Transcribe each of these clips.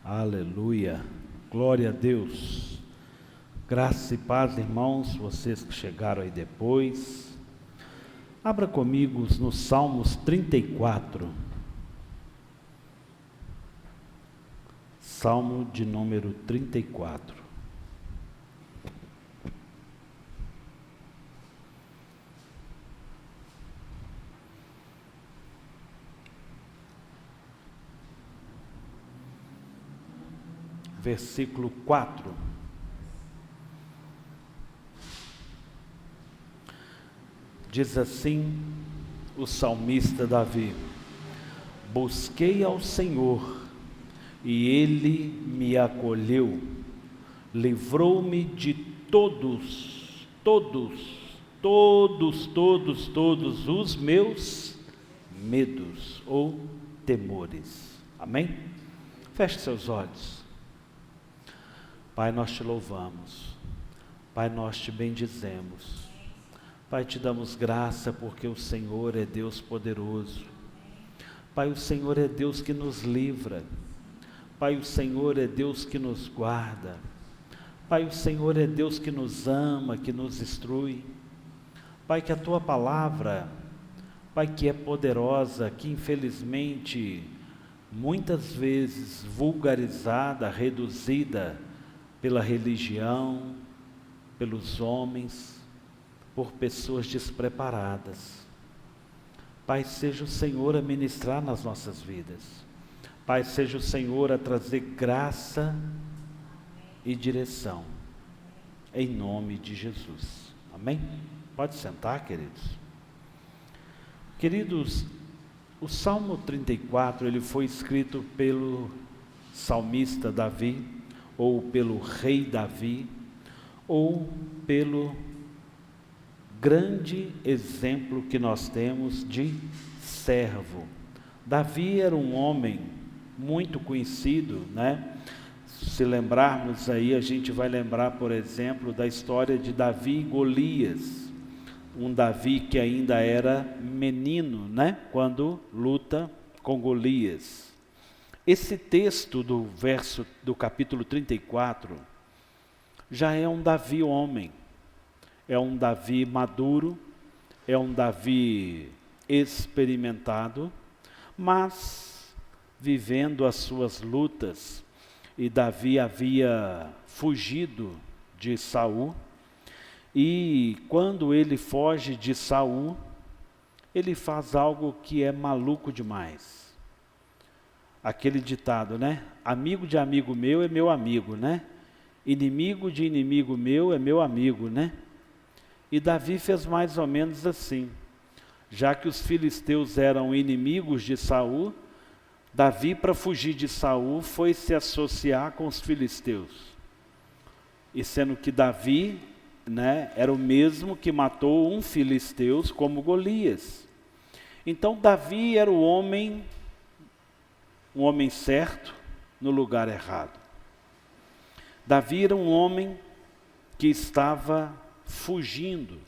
Aleluia, glória a Deus. Graça e paz, irmãos, vocês que chegaram aí depois. Abra comigo no Salmos 34. Salmo de número 34. Versículo 4. Diz assim o salmista Davi: busquei ao Senhor, e Ele me acolheu, livrou-me de todos os meus medos ou temores. Amém? Feche seus olhos. Pai, nós te louvamos, Pai, nós te bendizemos, Pai, te damos graça porque o Senhor é Deus poderoso, Pai, o Senhor é Deus que nos livra, Pai, o Senhor é Deus que nos guarda, Pai, o Senhor é Deus que nos ama, que nos instrui, Pai, que a Tua palavra, Pai, que é poderosa, que infelizmente, muitas vezes vulgarizada, reduzida, pela religião, pelos homens, por pessoas despreparadas. Pai, seja o Senhor a ministrar nas nossas vidas. Pai, seja o Senhor a trazer graça e direção. Em nome de Jesus. Amém? Pode sentar, queridos. Queridos, o Salmo 34, ele foi escrito pelo salmista Davi, ou pelo rei Davi, ou pelo grande exemplo que nós temos de servo. Davi era um homem muito conhecido, né? Se lembrarmos aí, a gente vai lembrar, por exemplo, da história de Davi e Golias. Um Davi que ainda era menino, né? Quando luta com Golias. Esse texto do capítulo 34, já é um Davi homem, é um Davi maduro, é um Davi experimentado, mas vivendo as suas lutas, e Davi havia fugido de Saul, e quando ele foge de Saul, ele faz algo que é maluco demais. Aquele ditado, né? Amigo de amigo meu é meu amigo, né? Inimigo de inimigo meu é meu amigo, né? E Davi fez mais ou menos assim. Já que os filisteus eram inimigos de Saul, Davi, para fugir de Saul, foi se associar com os filisteus. E sendo que Davi, né, era o mesmo que matou um filisteu como Golias. Então Davi era um homem certo no lugar errado. Davi era um homem que estava fugindo.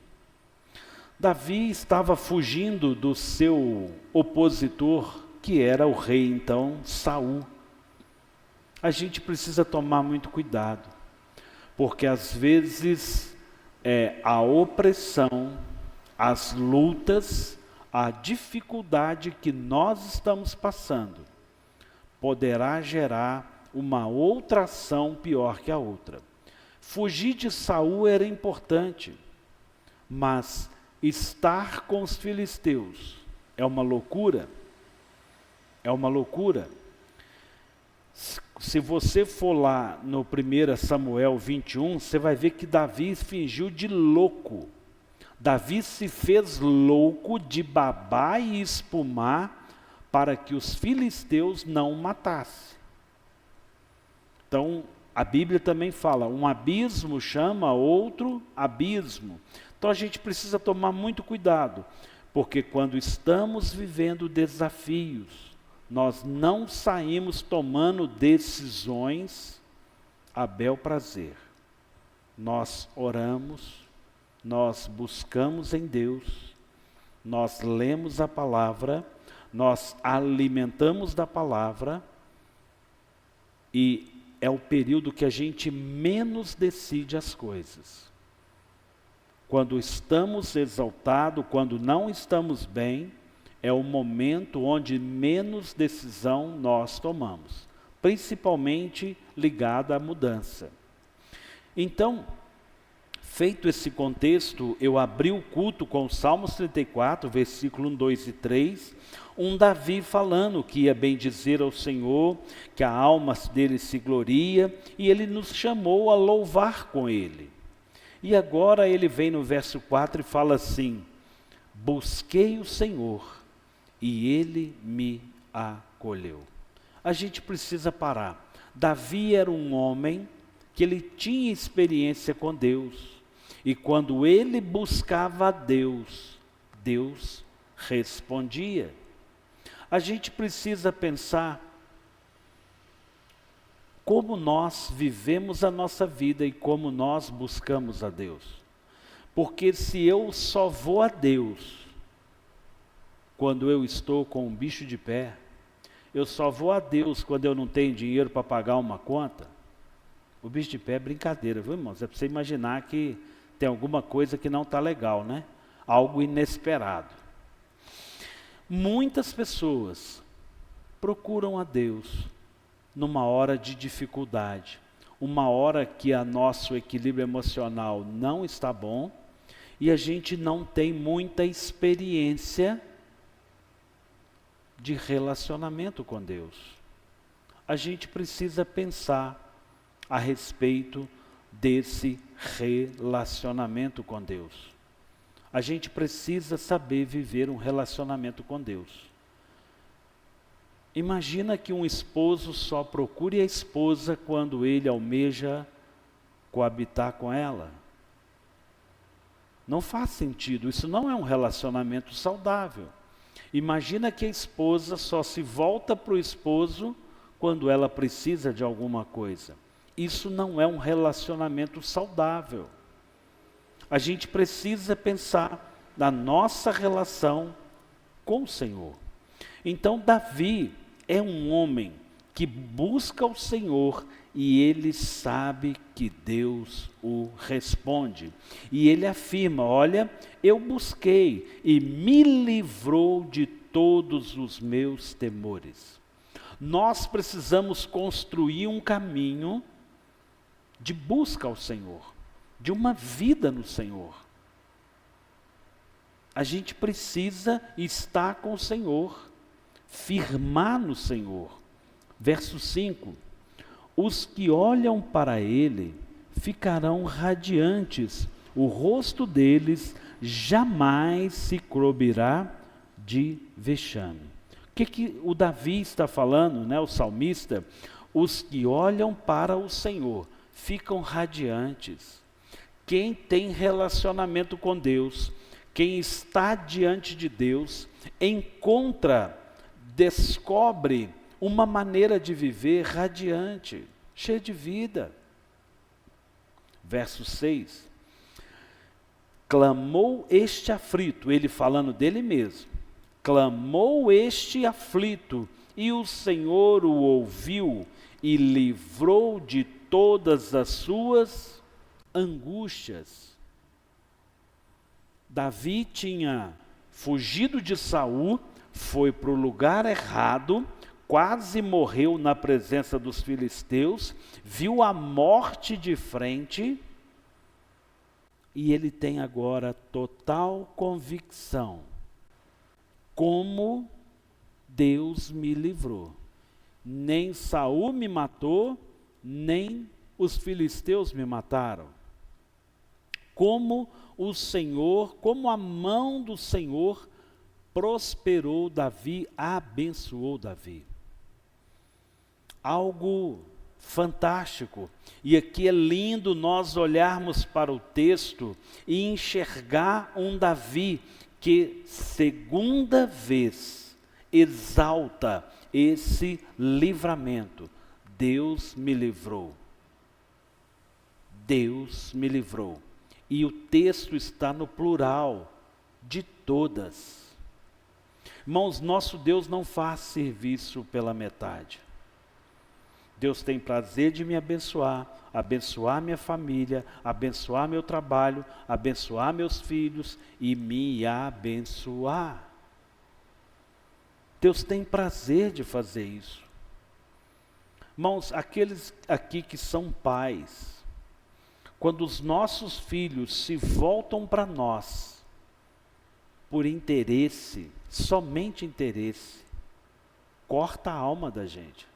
Davi estava fugindo do seu opositor, que era o rei então Saul. A gente precisa tomar muito cuidado, porque às vezes a opressão, as lutas, a dificuldade que nós estamos passando poderá gerar uma outra ação pior que a outra. Fugir de Saul era importante, mas estar com os filisteus é uma loucura. É uma loucura. Se você for lá no 1 Samuel 21, você vai ver que Davi fingiu de louco. Davi se fez louco de babar e espumar para que os filisteus não o matassem. Então, a Bíblia também fala, um abismo chama outro abismo. Então a gente precisa tomar muito cuidado, porque quando estamos vivendo desafios, nós não saímos tomando decisões a bel prazer. Nós oramos, nós buscamos em Deus, nós lemos a palavra, nós alimentamos da palavra e é o período que a gente menos decide as coisas. Quando estamos exaltados, quando não estamos bem, é o momento onde menos decisão nós tomamos, principalmente ligada à mudança. Então, feito esse contexto, eu abri o culto com o Salmos 34, versículo 1, 2 e 3, Davi falando que ia bendizer ao Senhor, que a alma dele se gloria, e ele nos chamou a louvar com ele. E agora ele vem no verso 4 e fala assim: busquei o Senhor, e ele me acolheu. A gente precisa parar. Davi era um homem que ele tinha experiência com Deus. E quando ele buscava a Deus, Deus respondia. A gente precisa pensar como nós vivemos a nossa vida e como nós buscamos a Deus. Porque se eu só vou a Deus quando eu estou com um bicho de pé, eu só vou a Deus quando eu não tenho dinheiro para pagar uma conta, o bicho de pé é brincadeira, viu, irmãos? É para você imaginar que tem alguma coisa que não está legal, né? Algo inesperado. Muitas pessoas procuram a Deus numa hora de dificuldade, uma hora que o nosso equilíbrio emocional não está bom e a gente não tem muita experiência de relacionamento com Deus. A gente precisa pensar a respeito desse relacionamento com Deus. A gente precisa saber viver um relacionamento com Deus. Imagina que um esposo só procure a esposa quando ele almeja coabitar com ela. Não faz sentido, isso não é um relacionamento saudável. Imagina que a esposa só se volta para o esposo quando ela precisa de alguma coisa. Isso não é um relacionamento saudável. A gente precisa pensar na nossa relação com o Senhor. Então Davi é um homem que busca o Senhor e ele sabe que Deus o responde. E ele afirma: olha, eu busquei e me livrou de todos os meus temores. Nós precisamos construir um caminho de busca ao Senhor, de uma vida no Senhor. A gente precisa estar com o Senhor, firmar no Senhor. Verso 5, os que olham para Ele ficarão radiantes, o rosto deles jamais se cobrirá de vexame. O que o Davi está falando, né, o salmista? Os que olham para o Senhor ficam radiantes. Quem tem relacionamento com Deus, quem está diante de Deus, descobre uma maneira de viver radiante, cheia de vida. Verso 6, clamou este aflito, ele falando dele mesmo, clamou este aflito, e o Senhor o ouviu e livrou de todas as suas angústias. Davi tinha fugido de Saul, foi para o lugar errado, quase morreu na presença dos filisteus, viu a morte de frente, e ele tem agora total convicção: como Deus me livrou. Nem Saul me matou, nem os filisteus me mataram. Como o Senhor, como a mão do Senhor prosperou Davi, abençoou Davi. Algo fantástico. E aqui é lindo nós olharmos para o texto e enxergar um Davi que segunda vez exalta esse livramento. Deus me livrou. Deus me livrou. E o texto está no plural, de todas. Irmãos, nosso Deus não faz serviço pela metade. Deus tem prazer de me abençoar, abençoar minha família, abençoar meu trabalho, abençoar meus filhos e me abençoar. Deus tem prazer de fazer isso. Irmãos, aqueles aqui que são pais, quando os nossos filhos se voltam para nós, por interesse, somente interesse, corta a alma da gente.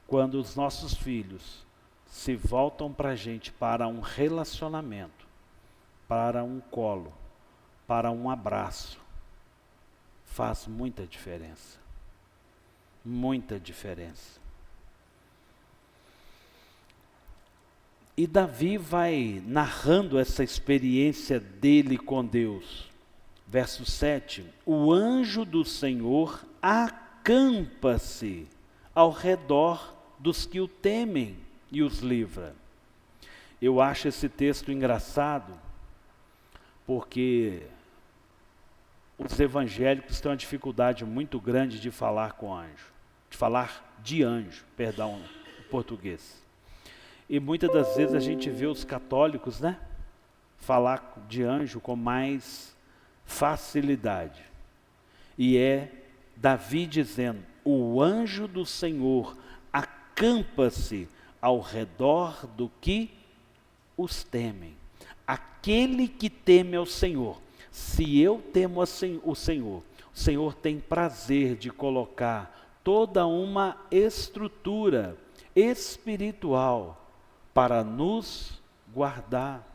Quando os nossos filhos se voltam para a gente para um relacionamento, para um colo, para um abraço, faz muita diferença. Muita diferença. E Davi vai narrando essa experiência dele com Deus. Verso 7. O anjo do Senhor acampa-se ao redor dos que o temem e os livra. Eu acho esse texto engraçado, porque os evangélicos têm uma dificuldade muito grande de falar com anjo, perdão, em português. E muitas das vezes a gente vê os católicos, né, falar de anjo com mais facilidade. E é Davi dizendo: o anjo do Senhor acampa-se ao redor do que os temem. Aquele que teme ao Senhor. Se eu temo o Senhor tem prazer de colocar toda uma estrutura espiritual para nos guardar.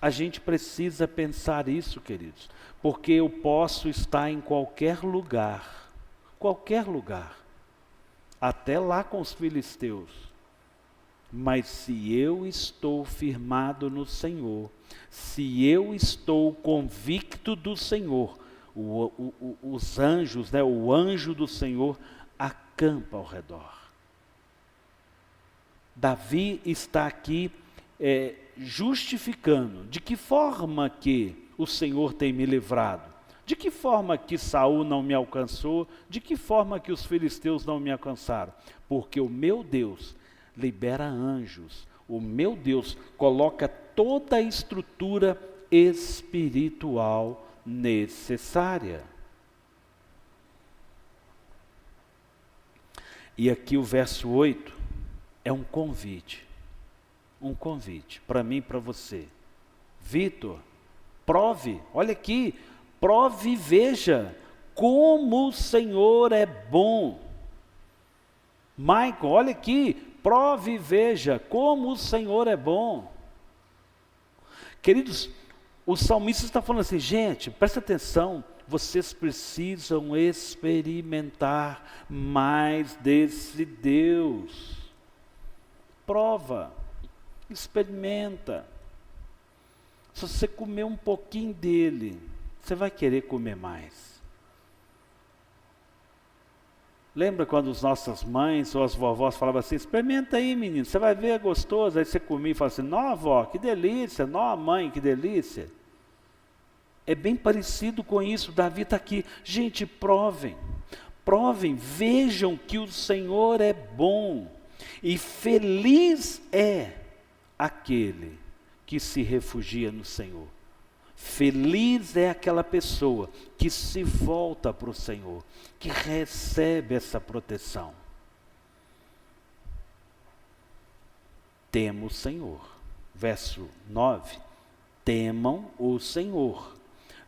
A gente precisa pensar isso, queridos, porque eu posso estar em qualquer lugar, até lá com os filisteus, mas se eu estou firmado no Senhor, se eu estou convicto do Senhor, os anjos, né, o anjo do Senhor acampa ao redor. Davi está aqui justificando de que forma que o Senhor tem me livrado, de que forma que Saul não me alcançou, de que forma que os filisteus não me alcançaram, porque o meu Deus libera anjos, o meu Deus coloca toda a estrutura espiritual necessária. E aqui o verso 8 é um convite para mim e para você. Vitor, prove, olha aqui, prove e veja como o Senhor é bom. Michael, olha aqui, prove e veja como o Senhor é bom. Queridos, o salmista está falando assim: gente, presta atenção, vocês precisam experimentar mais desse Deus. Prova, experimenta. Se você comer um pouquinho dele, você vai querer comer mais. Lembra quando as nossas mães ou as vovós falavam assim: experimenta aí, menino, você vai ver, é gostoso. Aí você comia e falava assim: não, avó, que delícia, não, mãe, que delícia. É bem parecido com isso. Davi está aqui. Gente, provem, vejam que o Senhor é bom. E feliz é aquele que se refugia no Senhor. Feliz é aquela pessoa que se volta para o Senhor, que recebe essa proteção. Tema o Senhor. Verso 9. Temam o Senhor,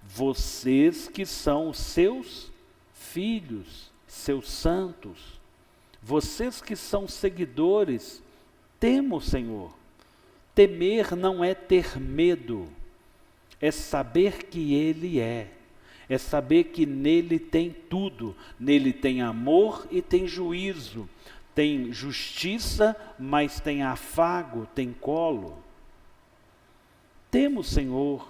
vocês que são os seus filhos, seus santos, vocês que são seguidores, temam o Senhor. Temer não é ter medo, é saber que Ele é saber que nele tem tudo, nele tem amor e tem juízo, tem justiça, mas tem afago, tem colo. Tema o Senhor,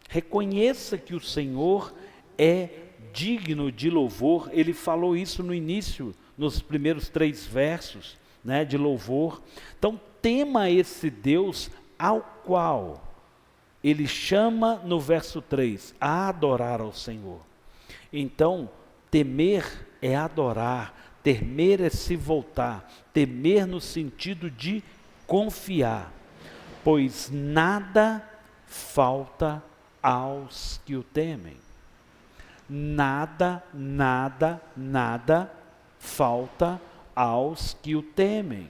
reconheça que o Senhor é digno de louvor. Ele falou isso no início, nos primeiros 3 versos, de louvor. Então tema esse Deus ao qual ele chama no verso 3 a adorar ao Senhor. Então, temer é adorar, temer é se voltar, temer no sentido de confiar, pois nada falta aos que o temem. Nada, nada, nada falta aos que o temem.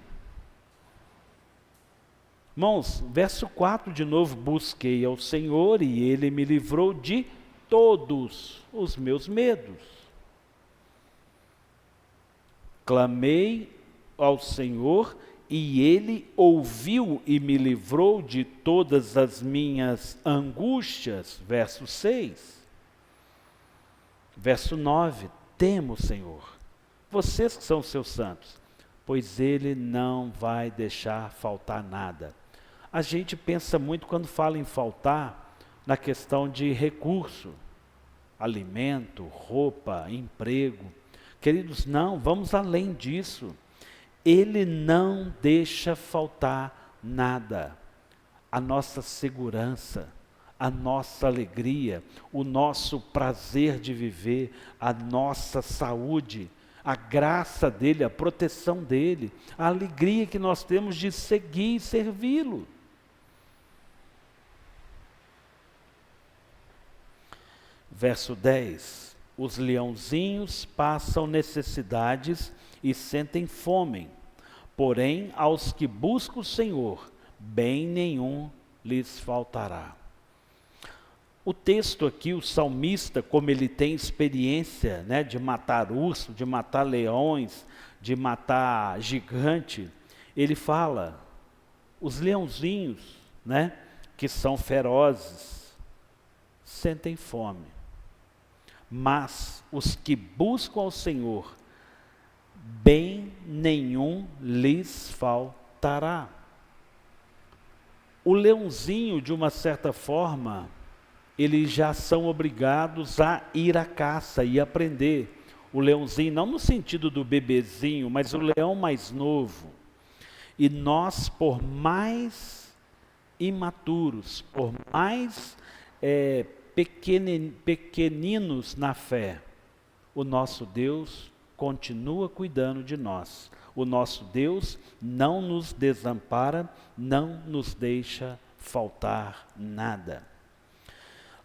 Irmãos, verso 4 de novo, busquei ao Senhor e Ele me livrou de todos os meus medos. Clamei ao Senhor e Ele ouviu e me livrou de todas as minhas angústias. Verso 6. Verso 9, temo o Senhor, vocês que são seus santos, pois Ele não vai deixar faltar nada. A gente pensa muito quando fala em faltar, na questão de recurso, alimento, roupa, emprego. Queridos, não, vamos além disso. Ele não deixa faltar nada. A nossa segurança, a nossa alegria, o nosso prazer de viver, a nossa saúde, a graça dele, a proteção dele, a alegria que nós temos de seguir e servi-lo. Verso 10, os leãozinhos passam necessidades e sentem fome, porém aos que buscam o Senhor, bem nenhum lhes faltará. O texto aqui, o salmista, como ele tem experiência, né, de matar urso, de matar leões, de matar gigante, ele fala, os leãozinhos, né, que são ferozes, sentem fome. Mas os que buscam ao Senhor, bem nenhum lhes faltará. O leãozinho, de uma certa forma, eles já são obrigados a ir à caça e aprender. O leãozinho, não no sentido do bebezinho, mas o leão mais novo. E nós, por mais imaturos, por mais pequeninos na fé, o nosso Deus continua cuidando de nós. O nosso Deus não nos desampara, não nos deixa faltar nada.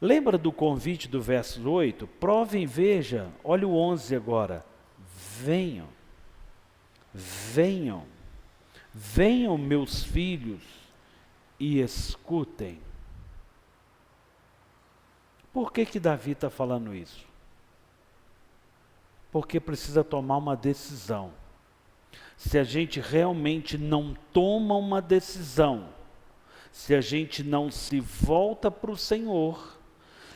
Lembra do convite do verso 8? Provem, veja, olha o 11 agora. Venham, venham, venham meus filhos e escutem. Por que Davi está falando isso? Porque precisa tomar uma decisão. Se a gente realmente não toma uma decisão, se a gente não se volta para o Senhor,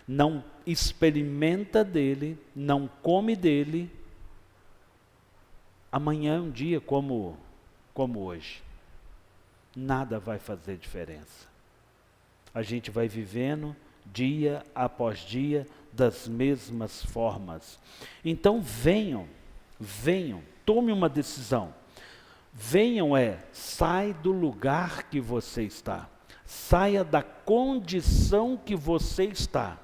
não experimenta dele, não come dele, amanhã é um dia como hoje. Nada vai fazer diferença. A gente vai vivendo dia após dia das mesmas formas. Então venham, tome uma decisão. Venham sai do lugar que você está. Saia da condição que você está.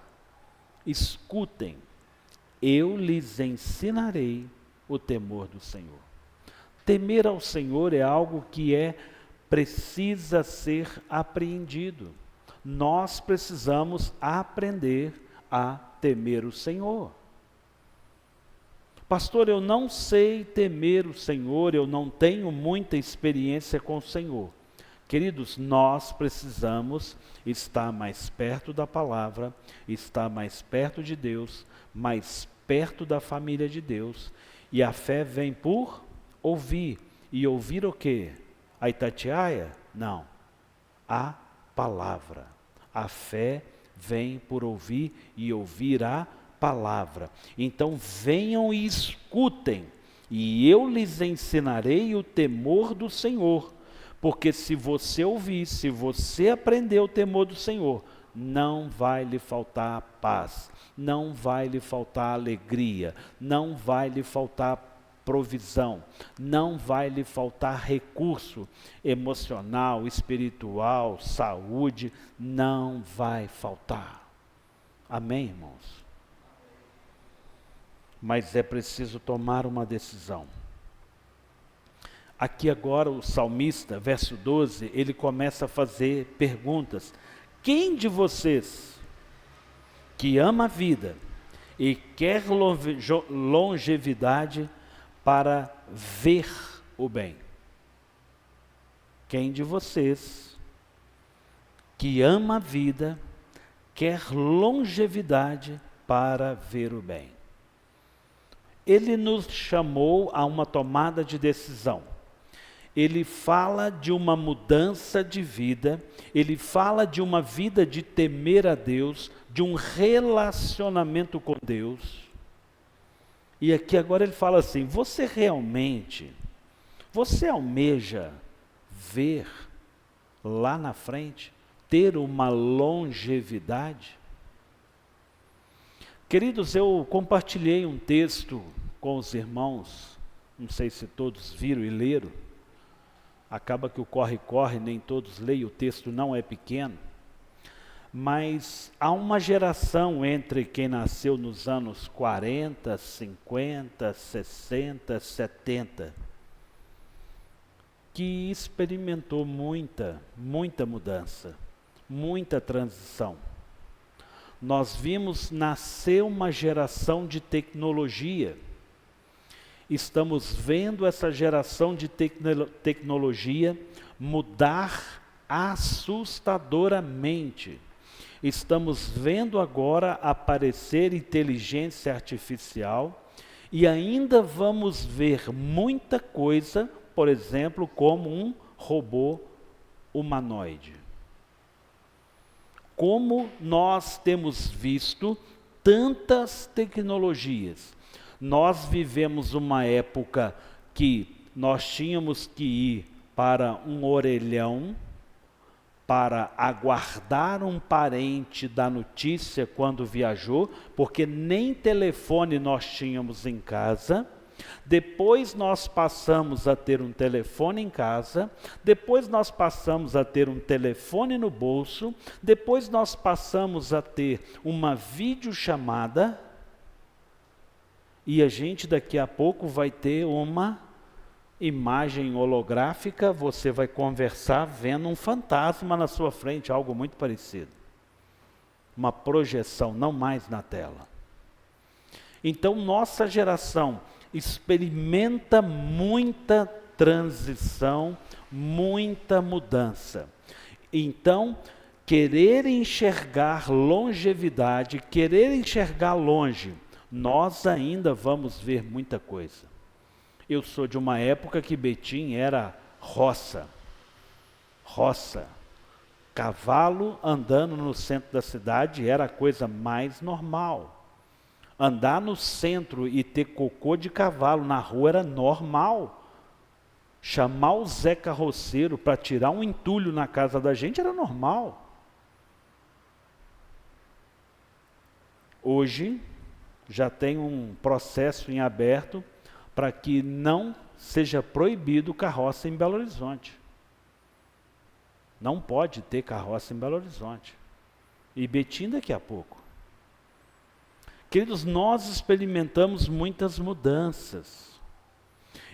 Escutem, eu lhes ensinarei o temor do Senhor. Temer ao Senhor é algo que precisa ser apreendido. Nós precisamos aprender a temer o Senhor. Pastor, eu não sei temer o Senhor, eu não tenho muita experiência com o Senhor. Queridos, nós precisamos estar mais perto da palavra, estar mais perto de Deus, mais perto da família de Deus. E a fé vem por ouvir. E ouvir o quê? A Itatiaia? Não. A palavra. A fé vem por ouvir e ouvir a palavra. Então venham e escutem, e eu lhes ensinarei o temor do Senhor. Porque se você ouvir, se você aprender o temor do Senhor, não vai lhe faltar paz, não vai lhe faltar alegria, não vai lhe faltar provisão, não vai lhe faltar recurso emocional, espiritual, saúde, não vai faltar. Amém, irmãos? Mas é preciso tomar uma decisão. Aqui agora o salmista, verso 12, ele começa a fazer perguntas. Quem de vocês que ama a vida e quer longevidade para ver o bem? Quem de vocês que ama a vida quer longevidade para ver o bem? Ele nos chamou a uma tomada de decisão. Ele fala de uma mudança de vida, ele fala de uma vida de temer a Deus, de um relacionamento com Deus. E aqui agora ele fala assim, você almeja ver lá na frente, ter uma longevidade? Queridos, eu compartilhei um texto com os irmãos, não sei se todos viram e leram, acaba que o corre-corre, nem todos leem, o texto não é pequeno, mas há uma geração entre quem nasceu nos anos 40, 50, 60, 70, que experimentou muita mudança, muita transição. Nós vimos nascer uma geração de tecnologia. Estamos vendo essa geração de tecnologia mudar assustadoramente. Estamos vendo agora aparecer inteligência artificial e ainda vamos ver muita coisa, por exemplo, como um robô humanoide. Como nós temos visto tantas tecnologias. Nós vivemos uma época que nós tínhamos que ir para um orelhão para aguardar um parente da notícia quando viajou, porque nem telefone nós tínhamos em casa. Depois nós passamos a ter um telefone em casa, depois nós passamos a ter um telefone no bolso, depois nós passamos a ter uma videochamada, e a gente daqui a pouco vai ter uma imagem holográfica, você vai conversar vendo um fantasma na sua frente, algo muito parecido. Uma projeção, não mais na tela. Então nossa geração experimenta muita transição, muita mudança. Então, querer enxergar longevidade, querer enxergar longe, nós ainda vamos ver muita coisa. Eu sou de uma época que Betim era roça. Cavalo andando no centro da cidade era a coisa mais normal. Andar no centro e ter cocô de cavalo na rua era normal. Chamar o Zé Carroceiro para tirar um entulho na casa da gente era normal. Hoje, já tem um processo em aberto para que não seja proibido carroça em Belo Horizonte. Não pode ter carroça em Belo Horizonte. E Betim daqui a pouco. Queridos, nós experimentamos muitas mudanças.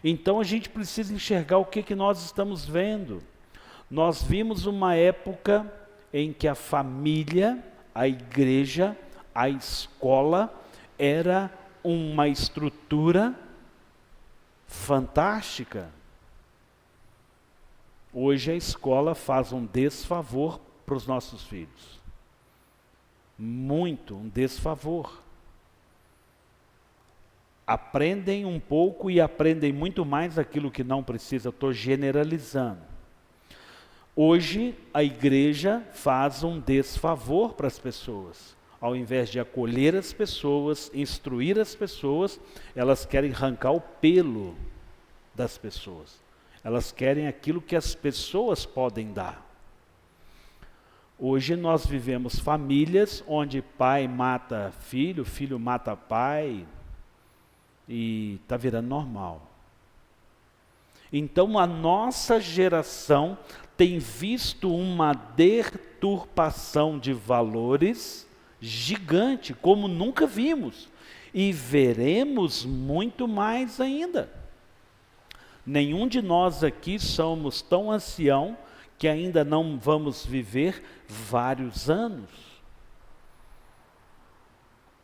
Então a gente precisa enxergar o que nós estamos vendo. Nós vimos uma época em que a família, a igreja, a escola era uma estrutura fantástica. Hoje a escola faz um desfavor para os nossos filhos. Muito, um desfavor. Aprendem um pouco e aprendem muito mais aquilo que não precisa. Eu estou generalizando. Hoje a igreja faz um desfavor para as pessoas. Ao invés de acolher as pessoas, instruir as pessoas, elas querem arrancar o pelo das pessoas. Elas querem aquilo que as pessoas podem dar. Hoje nós vivemos famílias onde pai mata filho, filho mata pai, e está virando normal. Então a nossa geração tem visto uma deturpação de valores gigante, como nunca vimos, e veremos muito mais ainda. Nenhum de nós aqui somos tão ancião que ainda não vamos viver vários anos.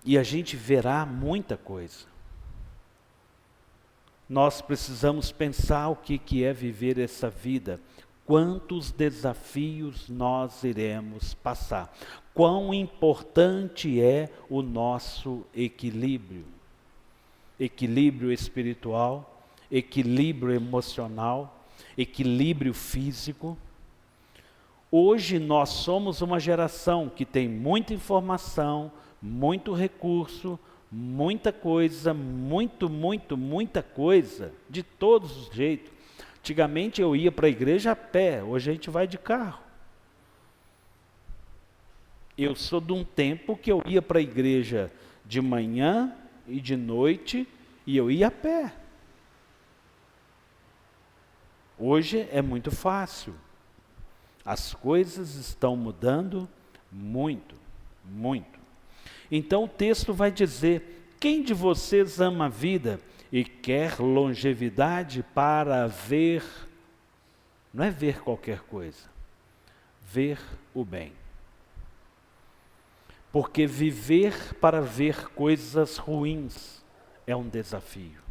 E a gente verá muita coisa. Nós precisamos pensar o que é viver essa vida. Quantos desafios nós iremos passar. Quão importante é o nosso equilíbrio. Equilíbrio espiritual, equilíbrio emocional, equilíbrio físico. Hoje nós somos uma geração que tem muita informação, muito recurso, muita coisa, muita coisa, de todos os jeitos. Antigamente eu ia para a igreja a pé, hoje a gente vai de carro. Eu sou de um tempo que eu ia para a igreja de manhã e de noite e eu ia a pé. Hoje é muito fácil. As coisas estão mudando muito. Então o texto vai dizer: quem de vocês ama a vida e quer longevidade para ver, não é ver qualquer coisa, ver o bem. Porque viver para ver coisas ruins é um desafio.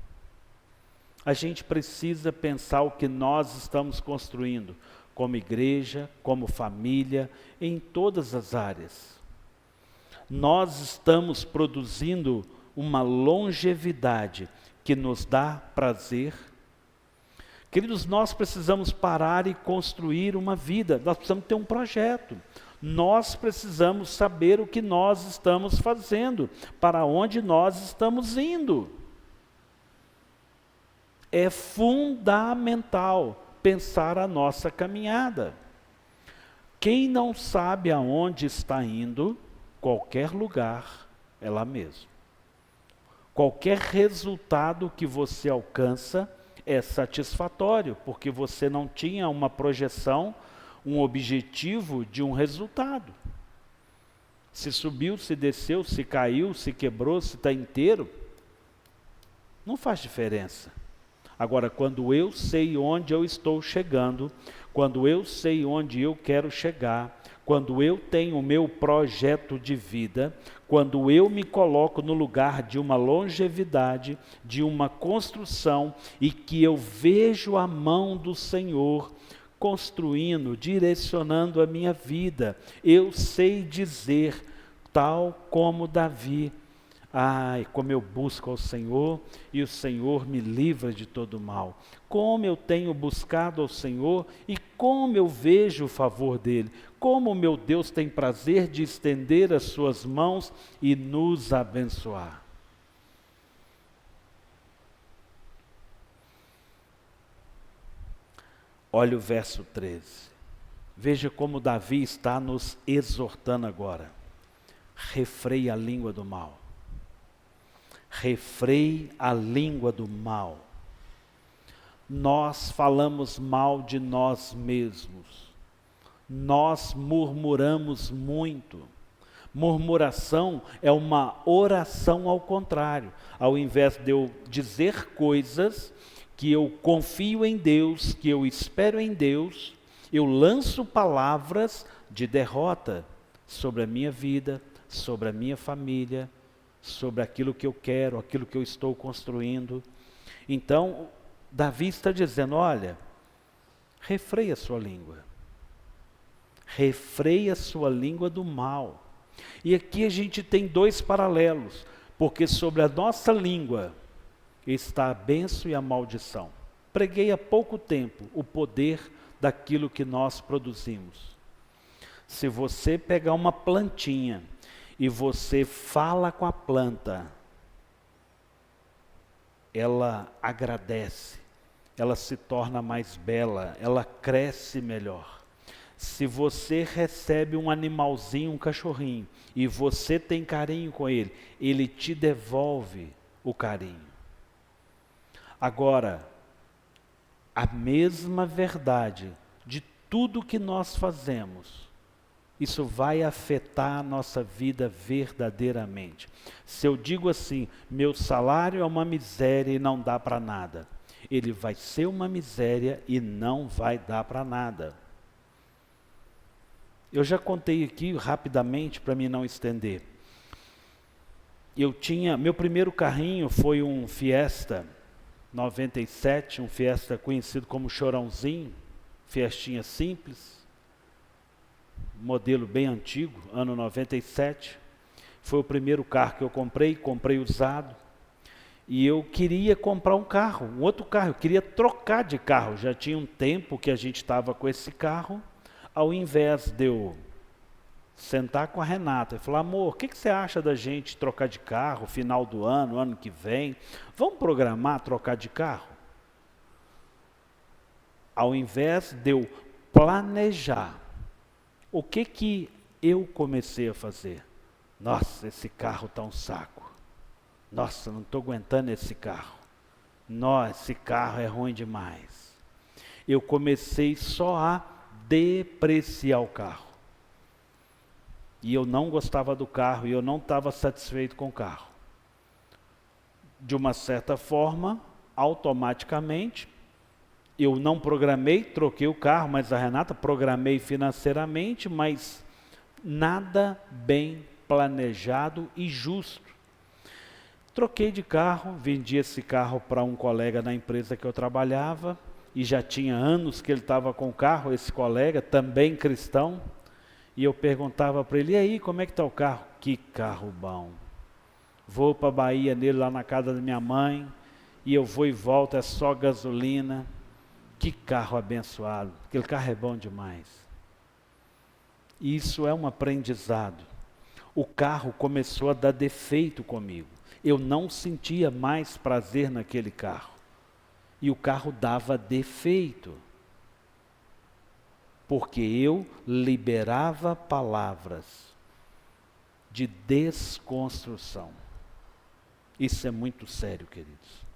A gente precisa pensar o que nós estamos construindo, como igreja, como família, em todas as áreas. Nós estamos produzindo uma longevidade que nos dá prazer. Queridos, nós precisamos parar e construir uma vida, nós precisamos ter um projeto. Nós precisamos saber o que nós estamos fazendo, para onde nós estamos indo. É fundamental pensar a nossa caminhada. Quem não sabe aonde está indo, qualquer lugar é lá mesmo. Qualquer resultado que você alcança é satisfatório, porque você não tinha uma projeção, um objetivo de um resultado. Se subiu, se desceu, se caiu, se quebrou, se está inteiro, não faz diferença. Agora, quando eu sei onde eu estou chegando, quando eu sei onde eu quero chegar, quando eu tenho o meu projeto de vida, quando eu me coloco no lugar de uma longevidade, de uma construção, e que eu vejo a mão do Senhor construindo, direcionando a minha vida, eu sei dizer, tal como Davi: ai, como eu busco ao Senhor, e o Senhor me livra de todo mal. Como eu tenho buscado ao Senhor, e como eu vejo o favor dEle. Como o meu Deus tem prazer de estender as suas mãos e nos abençoar. Olha o verso 13. Veja como Davi está nos exortando agora. Refreie a língua do mal. Refreie a língua do mal. Nós falamos mal de nós mesmos. Nós murmuramos muito. Murmuração é uma oração ao contrário. Ao invés de eu dizer coisas que eu confio em Deus, que eu espero em Deus, eu lanço palavras de derrota sobre a minha vida, sobre a minha família, sobre aquilo que eu quero, aquilo que eu estou construindo. Então, Davi está dizendo: olha, refreia a sua língua. Refreia a sua língua do mal. E aqui a gente tem dois paralelos, porque sobre a nossa língua está a bênção e a maldição. Preguei há pouco tempo o poder daquilo que nós produzimos. Se você pegar uma plantinha e você fala com a planta, ela agradece, ela se torna mais bela, ela cresce melhor. Se você recebe um animalzinho, um cachorrinho, e você tem carinho com ele, ele te devolve o carinho. Agora, a mesma verdade de tudo que nós fazemos, isso vai afetar a nossa vida verdadeiramente. Se eu digo assim, meu salário é uma miséria e não dá para nada, ele vai ser uma miséria e não vai dar para nada. Eu já contei aqui rapidamente para mim não estender. Meu primeiro carrinho foi um Fiesta 97, um Fiesta conhecido como Chorãozinho, Fiestinha simples, modelo bem antigo, ano 97. Foi o primeiro carro que eu comprei usado. E eu queria comprar um outro carro, eu queria trocar de carro. Já tinha um tempo que a gente estava com esse carro. Ao invés de eu sentar com a Renata e falar, amor, o que você acha da gente trocar de carro, final do ano, ano que vem? Vamos programar trocar de carro? Ao invés de eu planejar, o que eu comecei a fazer? Nossa, esse carro está um saco. Nossa, não estou aguentando esse carro. Nossa, esse carro é ruim demais. Eu comecei só a depreciar o carro. E eu não gostava do carro e eu não estava satisfeito com o carro. De uma certa forma, automaticamente, eu não programei, troquei o carro, mas a Renata programei financeiramente, mas nada bem planejado e justo. Troquei de carro, vendi esse carro para um colega na empresa que eu trabalhava, e já tinha anos que ele estava com o carro, esse colega, também cristão, e eu perguntava para ele, e aí, como é que está o carro? Que carro bom. Vou para a Bahia nele, lá na casa da minha mãe, e eu vou e volto, é só gasolina. Que carro abençoado, aquele carro é bom demais. Isso é um aprendizado. O carro começou a dar defeito comigo. Eu não sentia mais prazer naquele carro. E o carro dava defeito. Porque eu liberava palavras de desconstrução. Isso é muito sério, queridos.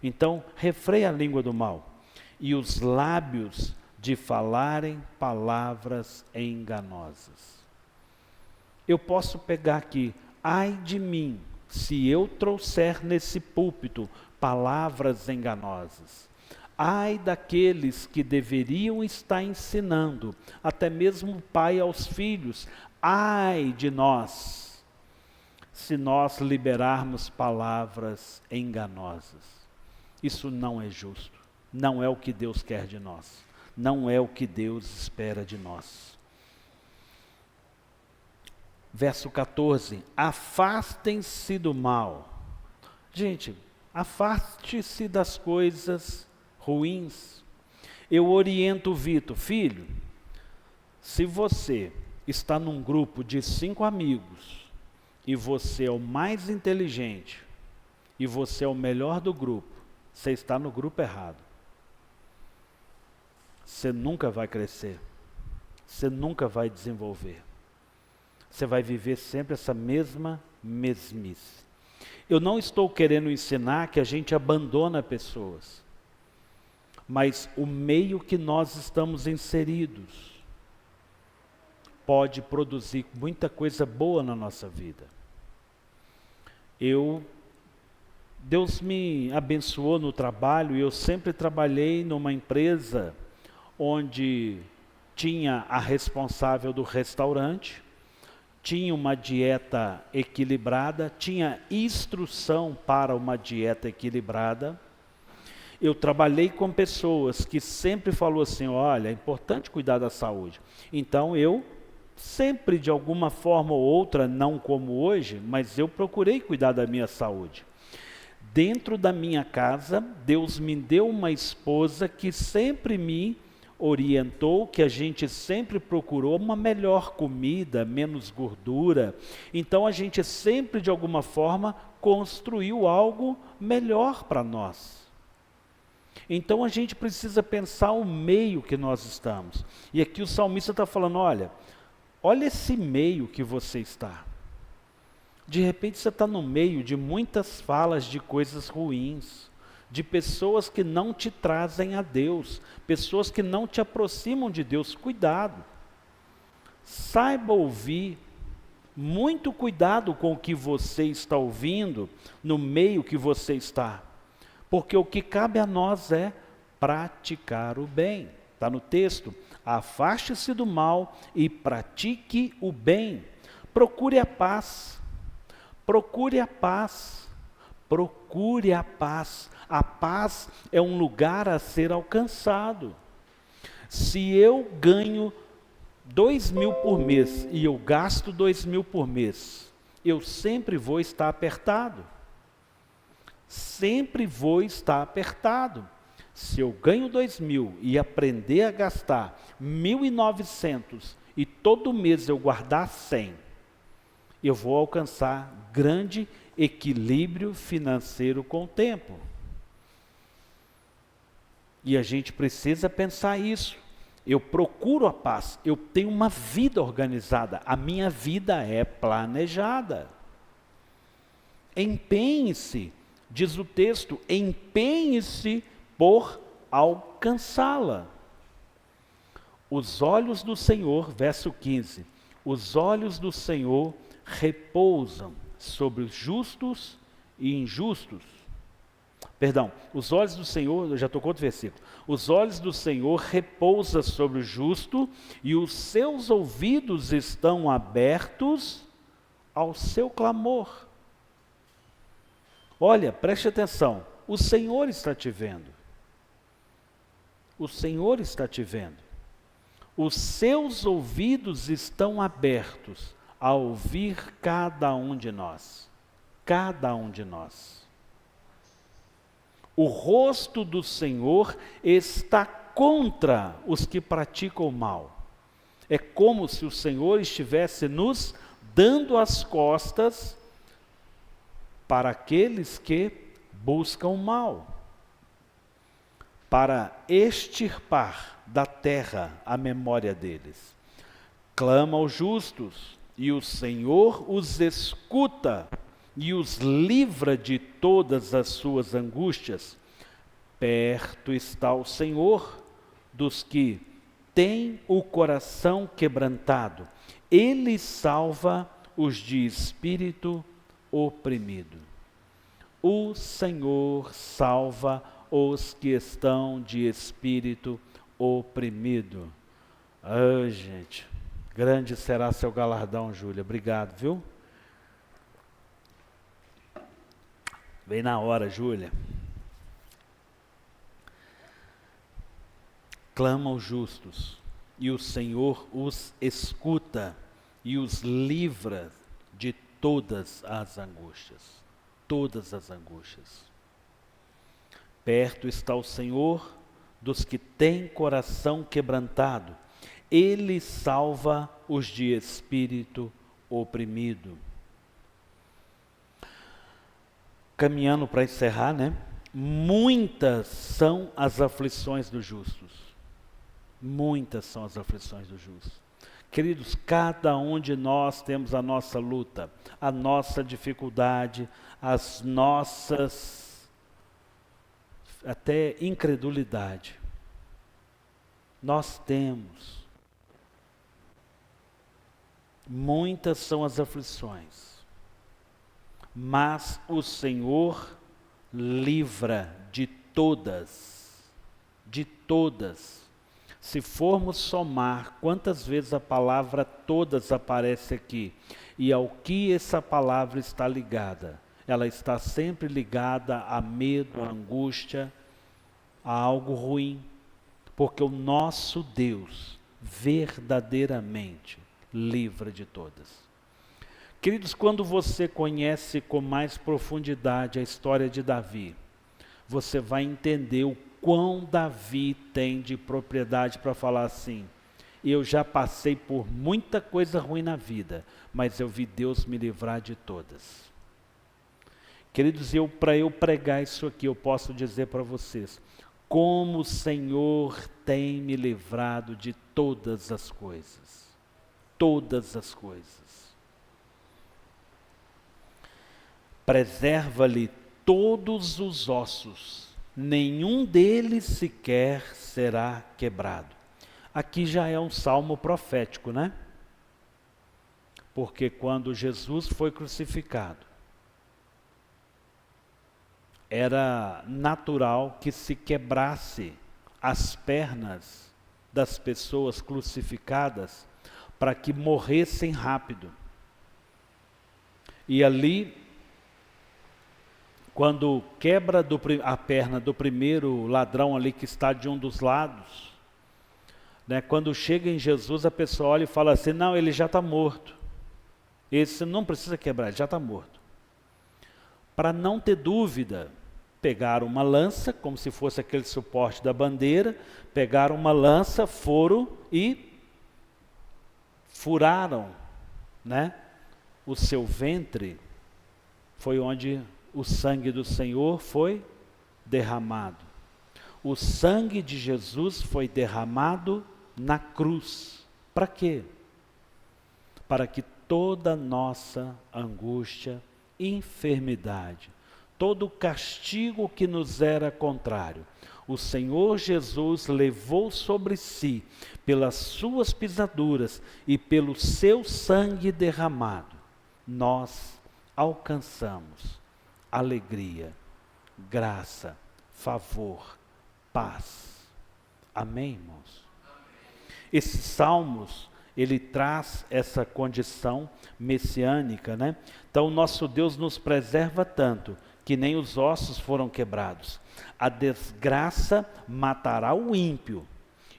Então, refreia a língua do mal e os lábios de falarem palavras enganosas. Eu posso pegar aqui, ai de mim, se eu trouxer nesse púlpito palavras enganosas. Ai daqueles que deveriam estar ensinando, até mesmo o pai aos filhos, ai de nós, se nós liberarmos palavras enganosas. Isso não é justo, não é o que Deus quer de nós, não é o que Deus espera de nós. Verso 14, afastem-se do mal. Gente, afaste-se das coisas ruins. Eu oriento o Vitor, filho, se você está num grupo de 5 amigos, e você é o mais inteligente, e você é o melhor do grupo, você está no grupo errado. Você nunca vai crescer, você nunca vai desenvolver. Você vai viver sempre essa mesma mesmice. Eu não estou querendo ensinar que a gente abandona pessoas, mas o meio que nós estamos inseridos pode produzir muita coisa boa na nossa vida. Deus me abençoou no trabalho e eu sempre trabalhei numa empresa onde tinha a responsável do restaurante, tinha uma dieta equilibrada, tinha instrução para uma dieta equilibrada. Eu trabalhei com pessoas que sempre falou assim, olha, é importante cuidar da saúde. Então eu sempre, de alguma forma ou outra, não como hoje, mas eu procurei cuidar da minha saúde. Dentro da minha casa, Deus me deu uma esposa que sempre me orientou, que a gente sempre procurou uma melhor comida, menos gordura. Então a gente sempre, de alguma forma, construiu algo melhor para nós. Então a gente precisa pensar o meio que nós estamos. E aqui o salmista está falando, olha esse meio que você está. De repente você está no meio de muitas falas de coisas ruins, de pessoas que não te trazem a Deus, pessoas que não te aproximam de Deus. Cuidado, saiba ouvir, muito cuidado com o que você está ouvindo, no meio que você está, porque o que cabe a nós é praticar o bem. Está no texto, afaste-se do mal e pratique o bem, procure a paz, procure a paz, procure a paz. A paz é um lugar a ser alcançado. Se eu ganho 2.000 por mês e eu gasto 2.000 por mês, eu sempre vou estar apertado. Sempre vou estar apertado. Se eu ganho 2.000 e aprender a gastar 1.900 e todo mês eu guardar 100, eu vou alcançar grande equilíbrio financeiro com o tempo. E a gente precisa pensar isso. Eu procuro a paz, eu tenho uma vida organizada, a minha vida é planejada. Empenhe-se, diz o texto, empenhe-se por alcançá-la. Os olhos do Senhor, verso 15, os olhos do Senhor repousam sobre os justos e injustos. Perdão, os olhos do Senhor, eu já estou com outro versículo. Os olhos do Senhor repousam sobre o justo e os seus ouvidos estão abertos ao seu clamor. Olha, preste atenção, o Senhor está te vendo. O Senhor está te vendo. Os seus ouvidos estão abertos a ouvir cada um de nós. Cada um de nós. O rosto do Senhor está contra os que praticam o mal. É como se o Senhor estivesse nos dando as costas para aqueles que buscam o mal, para extirpar da terra a memória deles. Clama aos justos, e o Senhor os escuta e os livra de todas as suas angústias. Perto está o Senhor dos que têm o coração quebrantado. Ele salva os de espírito oprimido. O Senhor salva os que estão de espírito oprimido. Ah, gente, grande será seu galardão, Júlia. Obrigado, viu? Vem na hora, Júlia. Clama aos justos, e o Senhor os escuta e os livra de todas as angústias. Todas as angústias. Perto está o Senhor dos que têm coração quebrantado. Ele salva os de espírito oprimido. Caminhando para encerrar, né? Muitas são as aflições dos justos. Muitas são as aflições dos justos. Queridos, cada um de nós temos a nossa luta, a nossa dificuldade, as nossas até incredulidade. Nós temos. Muitas são as aflições. Mas o Senhor livra de todas, de todas. Se formos somar quantas vezes a palavra todas aparece aqui, e ao que essa palavra está ligada, ela está sempre ligada a medo, a angústia, a algo ruim, porque o nosso Deus verdadeiramente livra de todas. Queridos, quando você conhece com mais profundidade a história de Davi, você vai entender o quão Davi tem de propriedade para falar assim: eu já passei por muita coisa ruim na vida, mas eu vi Deus me livrar de todas. Queridos, para eu pregar isso aqui, eu posso dizer para vocês, como o Senhor tem me livrado de todas as coisas. Todas as coisas. Preserva-lhe todos os ossos, nenhum deles sequer será quebrado. Aqui já é um salmo profético, né? Porque quando Jesus foi crucificado, era natural que se quebrasse as pernas das pessoas crucificadas para que morressem rápido. E ali, quando quebra a perna do primeiro ladrão ali que está de um dos lados, né, quando chega em Jesus, a pessoa olha e fala assim, não, ele já está morto. Esse não precisa quebrar, ele já está morto. Para não ter dúvida, pegaram uma lança, como se fosse aquele suporte da bandeira, pegaram uma lança, foram e furaram, né, o seu ventre, foi onde o sangue do Senhor foi derramado. O sangue de Jesus foi derramado na cruz. Para quê? Para que toda nossa angústia, enfermidade, todo o castigo que nos era contrário, o Senhor Jesus levou sobre si, pelas suas pisaduras e pelo seu sangue derramado, nós alcançamos alegria, graça, favor, paz. Amém, irmãos? Esses salmos, ele traz essa condição messiânica, né? Então, nosso Deus nos preserva tanto, que nem os ossos foram quebrados. A desgraça matará o ímpio,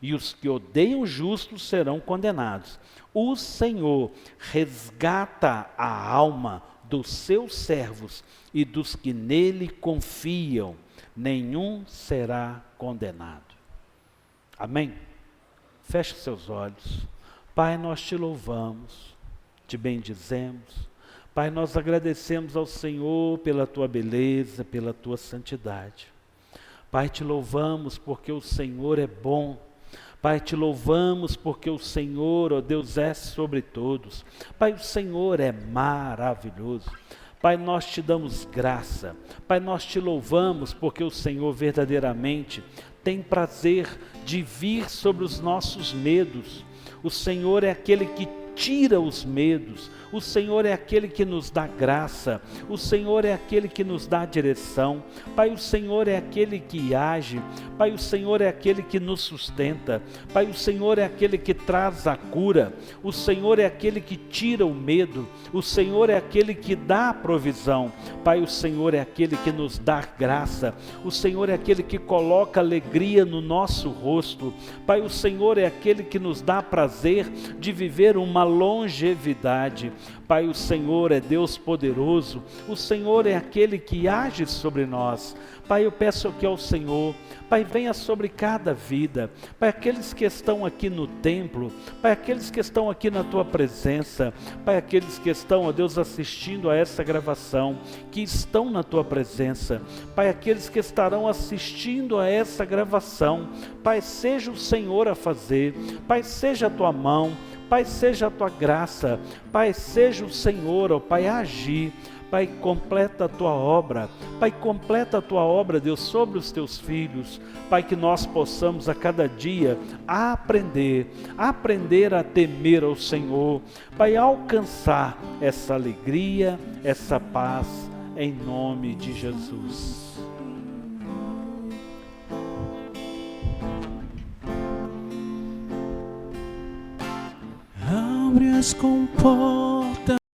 e os que odeiam o justo serão condenados. O Senhor resgata a alma dos seus servos e dos que nele confiam, nenhum será condenado. Amém? Feche seus olhos. Pai, nós te louvamos, te bendizemos. Pai, nós agradecemos ao Senhor pela tua beleza, pela tua santidade. Pai, te louvamos porque o Senhor é bom. Pai, te louvamos porque o Senhor, ó Deus, é sobre todos. Pai, o Senhor é maravilhoso. Pai, nós te damos graça. Pai, nós te louvamos porque o Senhor verdadeiramente tem prazer de vir sobre os nossos medos. O Senhor é aquele que tira os medos. O Senhor é aquele que nos dá graça. O Senhor é aquele que nos dá direção. Pai, o Senhor é aquele que age. Pai, o Senhor é aquele que nos sustenta. Pai, o Senhor é aquele que traz a cura. O Senhor é aquele que tira o medo. O Senhor é aquele que dá a provisão. Pai, o Senhor é aquele que nos dá graça. O Senhor é aquele que coloca alegria no nosso rosto. Pai, o Senhor é aquele que nos dá prazer de viver uma longevidade. Pai, o Senhor é Deus poderoso, o Senhor é aquele que age sobre nós. Pai, eu peço aqui ao Senhor, Pai, venha sobre cada vida. Pai, aqueles que estão aqui no templo, Pai, aqueles que estão aqui na Tua presença, Pai, aqueles que estão, ó Deus, assistindo a essa gravação, que estão na Tua presença, Pai, aqueles que estarão assistindo a essa gravação, Pai, seja o Senhor a fazer, Pai, seja a Tua mão, Pai, seja a Tua graça, Pai, seja o Senhor, ó Pai, a agir. Pai, completa a Tua obra, Pai, completa a Tua obra, Deus, sobre os Teus filhos, Pai, que nós possamos a cada dia aprender a temer ao Senhor, Pai, alcançar essa alegria, essa paz, em nome de Jesus. Abre as comportas